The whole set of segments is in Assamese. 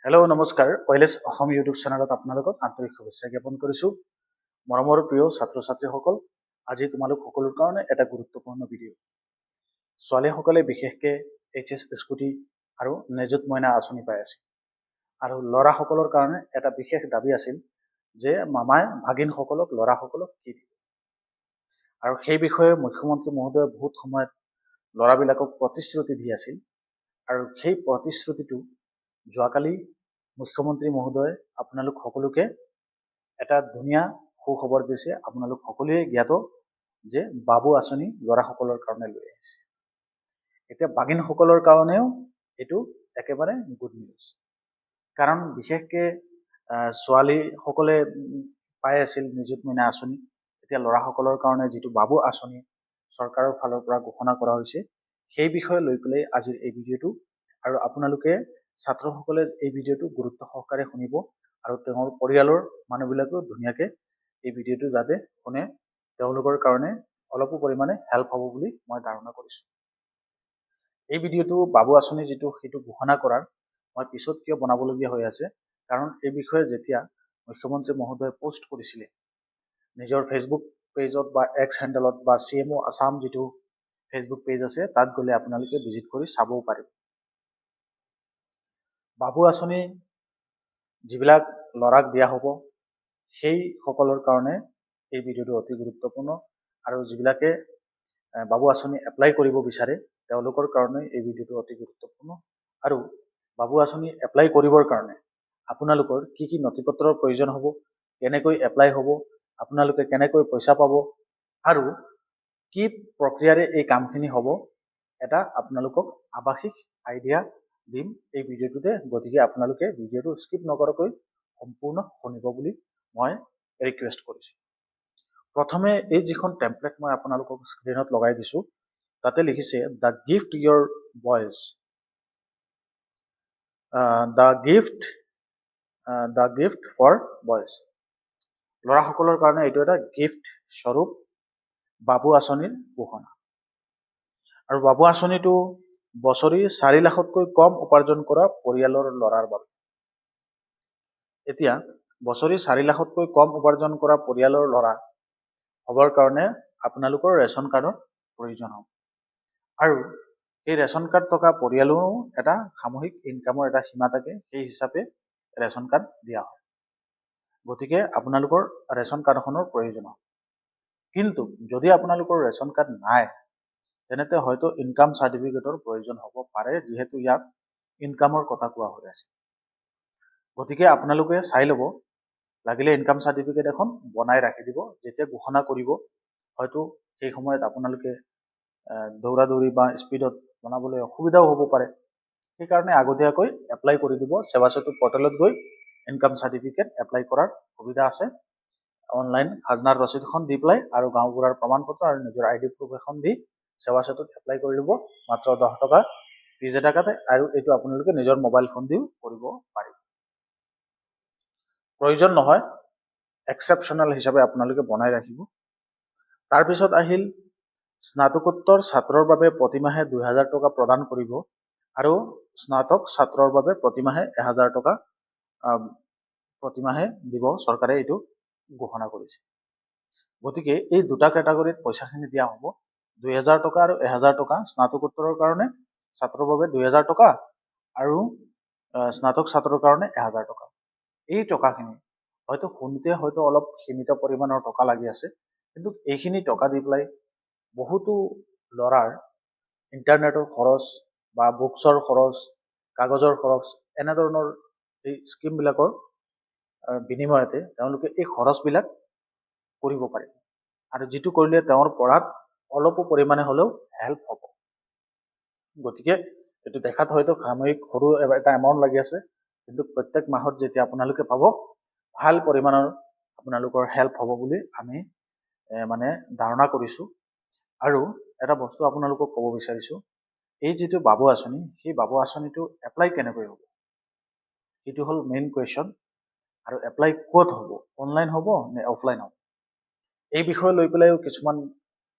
হেল্ল' নমস্কাৰ ৱাইলেছ অসম ইউটিউব চেনেলত আপোনালোকক আন্তৰিক শুভেচ্ছা জ্ঞাপন কৰিছোঁ। মৰমৰ প্ৰিয় ছাত্ৰ ছাত্ৰীসকল, আজি তোমালোক সকলোৰ কাৰণে এটা গুৰুত্বপূৰ্ণ ভিডিঅ'। ছোৱালীসকলে বিশেষকৈ HS স্কুটি আৰু নিযুত মইনা আঁচনি পাই আছিল, আৰু ল'ৰাসকলৰ কাৰণে এটা বিশেষ দাবী আছিল যে মামাই ভাগিনসকলক ল'ৰাসকলক কি দিব। আৰু সেই বিষয়ে মুখ্যমন্ত্ৰী মহোদয়ে বহুত সময়ত ল'ৰাবিলাকক প্ৰতিশ্ৰুতি দি আছিল, আৰু সেই প্ৰতিশ্ৰুতিটো যোৱাকালি মুখ্যমন্ত্ৰী মহোদয়ে আপোনালোক সকলোকে এটা ধুনীয়া সুখবৰ দিছে। আপোনালোক সকলোৱে জ্ঞাত যে বাবু আঁচনি ল'ৰাসকলৰ কাৰণে লৈ আহিছে। এতিয়া বাগিনসকলৰ কাৰণেও এইটো একেবাৰে গুড নিউজ, কাৰণ বিশেষকৈ ছোৱালীসকলে পাই আছিল নিযুত মইনা আঁচনি। এতিয়া ল'ৰাসকলৰ কাৰণে যিটো বাবু আঁচনি চৰকাৰৰ ফালৰ পৰা ঘোষণা কৰা হৈছে, সেই বিষয়ে লৈ পেলাই আজিৰ এই ভিডিঅ'টো। আৰু আপোনালোকে ছাত্ৰসকলে এই ভিডিঅ'টো গুৰুত্ব সহকাৰে শুনিব, আৰু তেওঁৰ পৰিয়ালৰ মানুহবিলাকেও ধুনীয়াকৈ এই ভিডিঅ'টো যাতে শুনে, তেওঁলোকৰ কাৰণে অলপো পৰিমাণে হেল্প হ'ব বুলি মই ধাৰণা কৰিছোঁ। এই ভিডিঅ'টো বাবু আঁচনি যিটো সেইটো ঘোষণা কৰাৰ মই পিছত কিয় বনাবলগীয়া হৈ আছে, কাৰণ এই বিষয়ে যেতিয়া মুখ্যমন্ত্ৰী মহোদয়ে পোষ্ট কৰিছিলে নিজৰ ফেচবুক পেজত বা এক্স হেণ্ডেলত বা CMO আছাম যিটো ফেচবুক পেজ আছে, তাত গ'লে আপোনালোকে ভিজিট কৰি চাবও পাৰিব। বাবু আঁচনি যিবিলাক ল'ৰাক দিয়া হ'ব, সেইসকলৰ কাৰণে এই ভিডিঅ'টো অতি গুৰুত্বপূৰ্ণ। আৰু যিবিলাকে বাবু আঁচনি এপ্লাই কৰিব বিচাৰে, তেওঁলোকৰ কাৰণে এই ভিডিঅ'টো অতি গুৰুত্বপূৰ্ণ। আৰু বাবু আঁচনি এপ্লাই কৰিবৰ কাৰণে আপোনালোকৰ কি কি নথি পত্ৰৰ প্ৰয়োজন হ'ব, কেনেকৈ এপ্লাই হ'ব, আপোনালোকে কেনেকৈ পইচা পাব, আৰু কি প্ৰক্ৰিয়াৰে এই কামখিনি হ'ব, এটা আপোনালোকক আৱাসিক আইডিয়া দিম এই ভিডিঅ'টোতে। গতিকে আপোনালোকে ভিডিঅ'টো স্কিপ নকৰাকৈ সম্পূৰ্ণ শুনিব বুলি মই ৰিকুৱেষ্ট কৰিছোঁ। প্ৰথমে এই যিখন টেমপ্লেট মই আপোনালোকক স্ক্ৰীণত লগাই দিছোঁ, তাতে লিখিছে the gift your boys, the gift for boys. ল'ৰাসকলৰ কাৰণে এইটো এটা গিফ্ট স্বৰূপ বাবু আঁচনিৰ ঘোষণা। আৰু বাবু আঁচনিটো বছৰি 4 লাখতকৈ কম উপাৰ্জন কৰা পৰিয়ালৰ ল'ৰাৰ বাবে। এতিয়া বছৰি 4 লাখতকৈ কম উপাৰ্জন কৰা পৰিয়ালৰ ল'ৰা হ'বৰ কাৰণে আপোনালোকৰ ৰেচন কাৰ্ডৰ প্ৰয়োজন হ'ব, আৰু এই ৰেচন কাৰ্ড থকা পৰিয়ালৰো এটা সামূহিক ইনকামৰ এটা সীমা থাকে, সেই হিচাপে ৰেচন কাৰ্ড দিয়া হয়। গতিকে আপোনালোকৰ ৰেচন কাৰ্ডখনৰ প্ৰয়োজন হ'ব। কিন্তু যদি আপোনালোকৰ ৰেচন কাৰ্ড নাই, তেনেতে হয়তো ইনকাম চাৰ্টিফিকেটৰ প্ৰয়োজন হ'ব পাৰে, যিহেতু ইয়াত ইনকামৰ কথা কোৱা হৈ আছে। গতিকে আপোনালোকে চাই ল'ব, লাগিলে ইনকাম চাৰ্টিফিকেট এখন বনাই ৰাখি দিব। যেতিয়া ঘোষণা কৰিব, হয়তো সেই সময়ত আপোনালোকে দৌৰা দৌৰি বা স্পীডত বনাবলৈ অসুবিধাও হ'ব পাৰে। সেইকাৰণে আগতীয়াকৈ এপ্লাই কৰি দিব। সেৱা সেতু পৰ্টেলত গৈ ইনকাম চাৰ্টিফিকেট এপ্লাই কৰাৰ সুবিধা আছে। অনলাইন খাজনাৰ ৰচিদখন দি পেলাই আৰু গাঁওবুঢ়াৰ প্ৰমাণ পত্ৰ আৰু নিজৰ ID প্ৰুফ এখন দি সেৱা সেতুত এপ্লাই কৰি দিব। মাত্ৰ 10 টকা ফিজ এটা কাটে, আৰু এইটো আপোনালোকে নিজৰ মোবাইল ফোন দিও কৰিব পাৰিব। প্ৰয়োজন নহয়, এক্সেপশ্যনেল হিচাপে আপোনালোকে বনাই ৰাখিব। তাৰপিছত আহিল স্নাতকোত্তৰ ছাত্ৰৰ বাবে প্ৰতিমাহে 2000 টকা প্ৰদান কৰিব, আৰু স্নাতক ছাত্ৰৰ বাবে প্ৰতিমাহে 1000 টকা প্ৰতিমাহে দিব। চৰকাৰে এইটো ঘোষণা কৰিছে। গতিকে এই দুটা কেটাগৰীত পইচাখিনি দিয়া হ'ব, 2000 টকা আৰু 1000 টকা। স্নাতকোত্তৰৰ কাৰণে ছাত্ৰৰ বাবে 2000 টকা, আৰু স্নাতক ছাত্ৰৰ কাৰণে 1000 টকা। এই টকাখিনি হয়তো শুনোতে হয়তো অলপ সীমিত পৰিমাণৰ টকা লাগি আছে, কিন্তু এইখিনি টকা দি পেলাই বহুতো ল'ৰাৰ ইণ্টাৰনেটৰ খৰচ বা বুকছৰ খৰচ, কাগজৰ খৰচ, এনেধৰণৰ এই স্কিমবিলাকৰ বিনিময়তে তেওঁলোকে এই খৰচবিলাক কৰিব পাৰে, আৰু যিটো কৰিলে তেওঁৰ পঢ়াত অলপো পৰিমাণে হ'লেও হেল্প হ'ব। গতিকে এইটো দেখাত হয়তো সাময়িক সৰু এটা এমাউণ্ট লাগি আছে, কিন্তু প্ৰত্যেক মাহত যেতিয়া আপোনালোকে পাব, ভাল পৰিমাণৰ আপোনালোকৰ হেল্প হ'ব বুলি আমি মানে ধাৰণা কৰিছোঁ। আৰু এটা বস্তু আপোনালোকক ক'ব বিচাৰিছোঁ, এই যিটো বাবু আঁচনি, সেই বাবু আঁচনিটো এপ্লাই কেনেকৈ হ'ব, সেইটো হ'ল মেইন কুৱেশ্যন। আৰু এপ্লাই ক'ত হ'ব, অনলাইন হ'ব নে অফলাইন হ'ব, এই বিষয় লৈ পেলাইও কিছুমান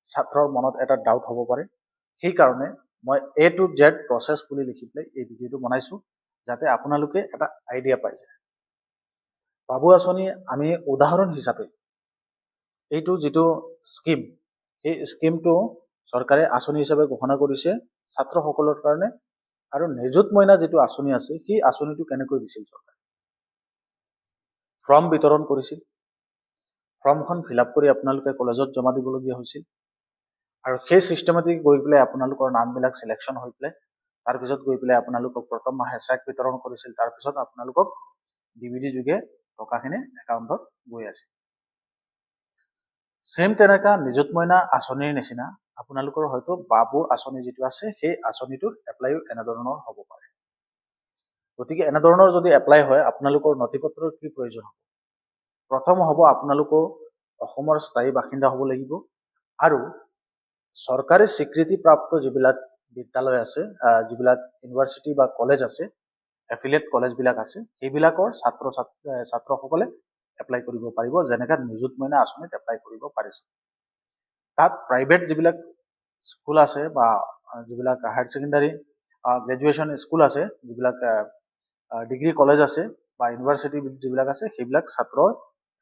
ছাত্ৰৰ মনত এটা ডাউট হ'ব পাৰে। সেইকাৰণে মই A to Z প্ৰচেছ বুলি লিখি পেলাই এই ভিডিঅ'টো বনাইছোঁ। যাতে আপোনালোকে এটা আইডিয়া পাই যায়। বাবু আঁচনি আমি উদাহৰণ হিচাপে এইটো যিটো স্কিম, এই স্কিমটো চৰকাৰে আঁচনি হিচাপে ঘোষণা কৰিছে ছাত্ৰসকলৰ কাৰণে। আৰু নিযুত মইনা যিটো আঁচনি আছে, সেই আঁচনিটো কেনেকৈ দিছিল চৰকাৰে? ফৰ্ম বিতৰণ কৰিছিল। ফৰ্মখন ফিল আপ কৰি আপোনালোকে কলেজত জমা দিবলগীয়া হৈছিল। আৰু সেই চিষ্টেমেটিক গৈ পেলাই আপোনালোকৰ নামবিলাক চিলেকশ্যন হৈ পেলাই তাৰপিছত গৈ পেলাই আপোনালোকক প্ৰথম মাহে চেক বিতৰণ কৰিছিল। তাৰপিছত আপোনালোকক DVD যোগে টকাখিনি একাউণ্টত গৈ আছে। ছেম তেনেকা নিযুত মইনা আঁচনিৰ নিচিনা আপোনালোকৰ হয়তো বাবু আঁচনি যিটো আছে, সেই আঁচনিটোৰ এপ্লাইও এনেধৰণৰ হ'ব পাৰে। গতিকে এনেধৰণৰ যদি এপ্লাই হয়, আপোনালোকৰ নথি পত্ৰৰ কি প্ৰয়োজন হ'ব? প্ৰথম হ'ব আপোনালোকৰ অসমৰ স্থায়ী বাসিন্দা হ'ব লাগিব। আৰু চৰকাৰী স্বীকৃতিপ্ৰাপ্ত যিবিলাক বিদ্যালয় আছে, যিবিলাক ইউনিভাৰ্চিটি বা কলেজ আছে, এফিলিয়েট কলেজবিলাক আছে, সেইবিলাকৰ ছাত্ৰসকলে এপ্লাই কৰিব পাৰিব, যেনেকৈ নিযুত মইনা আঁচনিত এপ্লাই কৰিব পাৰিছে। তাত প্ৰাইভেট যিবিলাক স্কুল আছে বা যিবিলাক হায়াৰ ছেকেণ্ডাৰী গ্ৰেজুৱেশ্যন স্কুল আছে, যিবিলাক ডিগ্ৰী কলেজ আছে বা ইউনিভাৰ্চিটি যিবিলাক আছে, সেইবিলাক ছাত্ৰই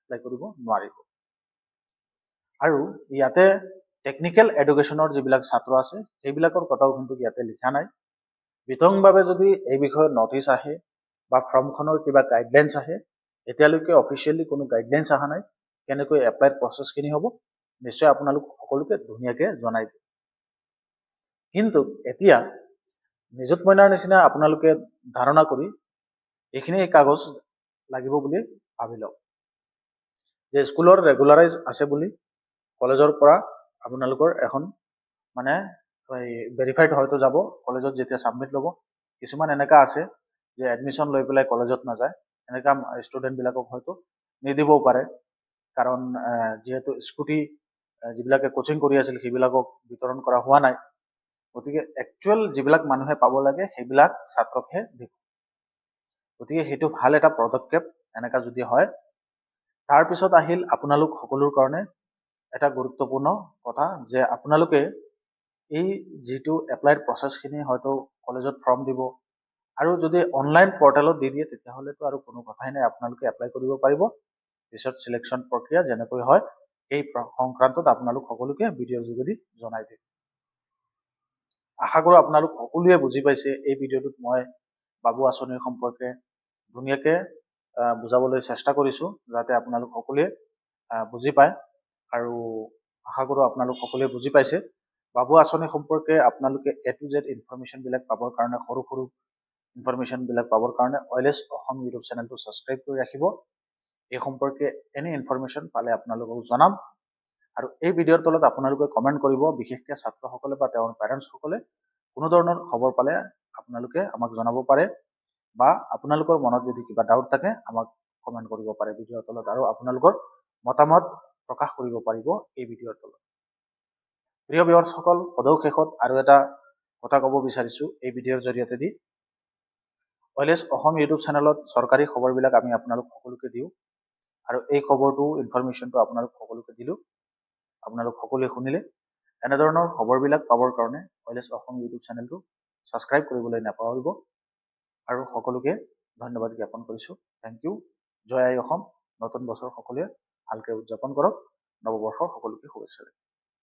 এপ্লাই কৰিব নোৱাৰিব। আৰু ইয়াতে টেকনিকেল এডুকেশ্যনৰ যিবিলাক ছাত্ৰ আছে, সেইবিলাকৰ কথাও কিন্তু ইয়াতে লিখা নাই। বিতংভাৱে যদি এই বিষয়ে নটিচ আহে বা ফৰ্মখনৰ কিবা গাইডলাইনছ আহে, এতিয়ালৈকে অফিচিয়েলি কোনো গাইডলাইনছ অহা নাই। কেনেকৈ এপ্লাইড প্ৰচেছখিনি হ'ব নিশ্চয় আপোনালোক সকলোকে ধুনীয়াকৈ জনাই দিয়ে। কিন্তু এতিয়া নিযুত মইনাৰ নিচিনা আপোনালোকে ধাৰণা কৰি এইখিনি কাগজ লাগিব বুলি ভাবি লওক, যে স্কুলৰ ৰেগুলাৰাইজ আছে বুলি কলেজৰ পৰা আপোনালোকৰ এখন মানে ভেৰিফাইড হয়তো যাব, কলেজত যেতিয়া ছাবমিট ল'ব। কিছুমান এনেকা আছে যে এডমিশ্যন লৈ পেলাই কলেজত নাযায়, এনেকা ষ্টুডেণ্টবিলাকক হয়তো নিদিবও পাৰে। কাৰণ যিহেতু স্কুটি যিবিলাকে কোচিং কৰি আছিল সেইবিলাকক বিতৰণ কৰা হোৱা নাই। গতিকে একচুৱেল যিবিলাক মানুহে পাব লাগে সেইবিলাক ছাত্ৰকহে দিব। গতিকে সেইটো ভাল এটা পদক্ষেপ এনেকা যদি হয়। তাৰপিছত আহিল আপোনালোক সকলোৰ কাৰণে এটা গুৰুত্বপূৰ্ণ কথা, যে আপোনালোকে এই যিটো এপ্লাইড প্ৰচেছখিনি হয়তো কলেজত ফৰ্ম দিব, আৰু যদি অনলাইন পৰ্টেলত দি দিয়ে তেতিয়াহ'লেতো আৰু কোনো কথাই নাই, আপোনালোকে এপ্লাই কৰিব পাৰিব। পিছত চিলেকশ্যন প্ৰক্ৰিয়া যেনেকৈ হয় এই সংক্ৰান্তত আপোনালোক সকলোকে ভিডিঅ'ৰ যোগেদি জনাই দিম। আশা কৰোঁ আপোনালোক সকলোৱে বুজি পাইছে। এই ভিডিঅ'টোত মই বাবু আঁচনিৰ সম্পৰ্কে ধুনীয়াকৈ বুজাবলৈ চেষ্টা কৰিছোঁ, যাতে আপোনালোক সকলোৱে বুজি পায়। আৰু আশা কৰোঁ আপোনালোক সকলোৱে বুজি পাইছে। বাবু আঁচনি সম্পৰ্কে আপোনালোকে A to Z ইনফৰমেশ্যনবিলাক পাবৰ কাৰণে, সৰু সৰু ইনফৰমেশ্যনবিলাক পাবৰ কাৰণে OILS অসম ইউটিউব চেনেলটো ছাবস্ক্ৰাইব কৰি ৰাখিব। এই সম্পৰ্কে এনি ইনফৰমেশ্যন পালে আপোনালোকক জনাম। আৰু এই ভিডিঅ'ৰ তলত আপোনালোকে কমেণ্ট কৰিব, বিশেষকৈ ছাত্ৰসকলে বা তেওঁৰ পেৰেণ্টছসকলে কোনো ধৰণৰ খবৰ পালে আপোনালোকে আমাক জনাব পাৰে, বা আপোনালোকৰ মনত যদি কিবা ডাউট থাকে আমাক কমেণ্ট কৰিব পাৰে ভিডিঅ'ৰ তলত, আৰু আপোনালোকৰ মতামত প্ৰকাশ কৰিব পাৰিব এই ভিডিঅ'ৰ তলত। প্ৰিয় ভিউৱাৰ্ছসকল, সদৌ শেষত আৰু এটা কথা ক'ব বিচাৰিছোঁ এই ভিডিঅ'ৰ জৰিয়তে দি। OILS অসম ইউটিউব চেনেলত চৰকাৰী খবৰবিলাক আমি আপোনালোক সকলোকে দিওঁ, আৰু এই খবৰটো ইনফৰমেশ্যনটো আপোনালোক সকলোকে দিলোঁ। আপোনালোক সকলোৱে শুনিলে। এনেধৰণৰ খবৰবিলাক পাবৰ কাৰণে OILS অসম ইউটিউব চেনেলটো ছাবস্ক্ৰাইব কৰিবলৈ নাপাহৰিব। আৰু সকলোকে ধন্যবাদ জ্ঞাপন কৰিছোঁ। Thank you. জয় আই অসম। নতুন বছৰ সকলোৱে ভালকৈ উদযাপন কৰক। নৱবৰ্ষৰ সকলোকে শুভেচ্ছা।